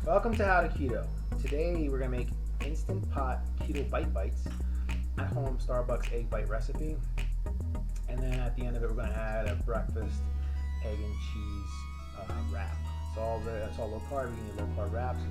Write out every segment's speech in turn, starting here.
Welcome to How to Keto. Today we're going to make Instant Pot Keto Bite Bites at home Starbucks egg bite recipe. And then at the end of it we're going to add a breakfast egg and cheese wrap. It's all low carb. You can eat low carb wraps.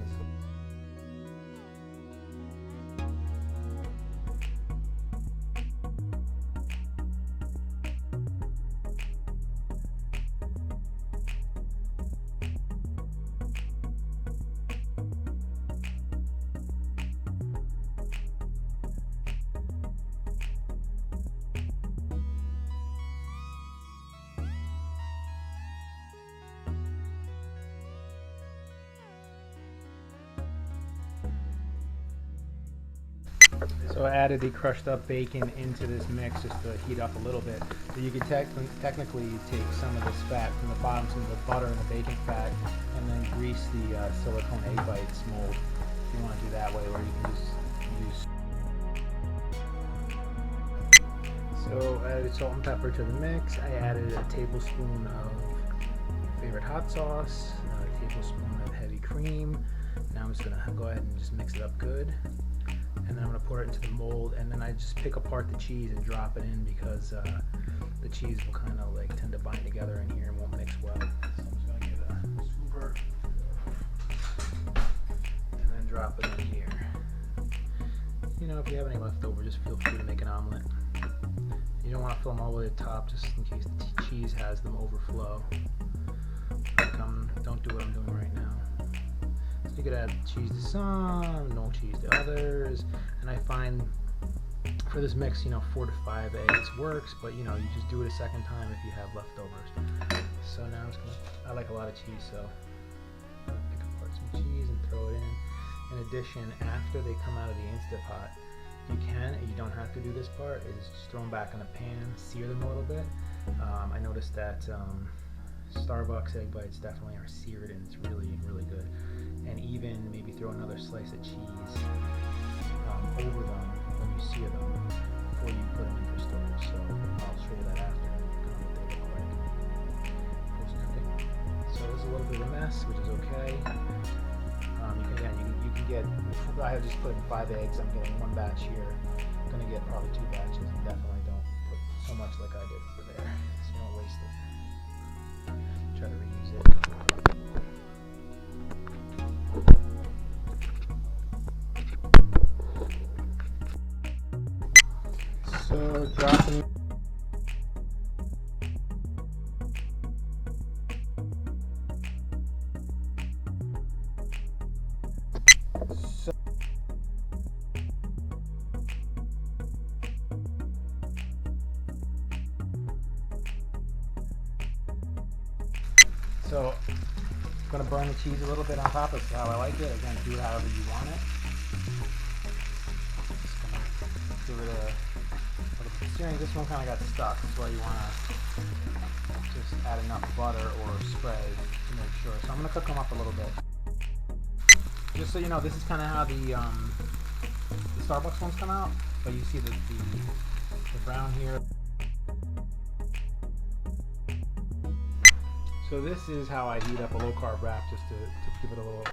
So I added the crushed up bacon into this mix just to heat up a little bit. So you could technically take some of this fat from the bottom, some of the butter and the bacon fat, and then grease the Silicone Egg Bites Mold if you want to do that way, or you can just use. So I added salt and pepper to the mix. I added a tablespoon of your favorite hot sauce, a tablespoon of heavy cream. Now I'm just going to go ahead and just mix it up good. And then I'm going to pour it into the mold, and then I just pick apart the cheese and drop it in because the cheese will kind of like tend to bind together in here and won't mix well. So I'm just going to give it a scooper and then drop it in here. You know, if you have any leftover, just feel free to make an omelet. You don't want to fill them all the way to the top just in case the cheese has them overflow. Don't do what I'm doing right now. You could add cheese to some, no cheese to others, and I find for this mix, 4 to 5 eggs works, but you just do it a second time if you have leftovers. So now I like a lot of cheese, so I'm gonna pick apart some cheese and throw it in. In addition, after they come out of the Instant Pot, you don't have to do this part, is just throw them back in a pan, sear them a little bit. I noticed that Starbucks egg bites definitely are seared, and it's really, really good. And even maybe throw another slice of cheese over them when you sear them before you put them in for storage. So I'll show you that after what they look like post cooking. So this is a little bit of a mess, which is okay. You can get. I have just put in 5 eggs. I'm getting 1 batch here. I'm gonna get probably 2 batches. And definitely don't put so much like I did over there, so you don't waste it. Try to reuse it. So dropping. So I'm going to burn the cheese a little bit on top. That's how I like it. Again, do it however you want it. Just going to give it a little bit of searing. This one kind of got stuck. That's why you want to just add enough butter or spray to make sure. So I'm going to cook them up a little bit. Just so you know, this is kind of how the Starbucks ones come out. But you see the brown here. So this is how I heat up a low carb wrap, just to give it a little.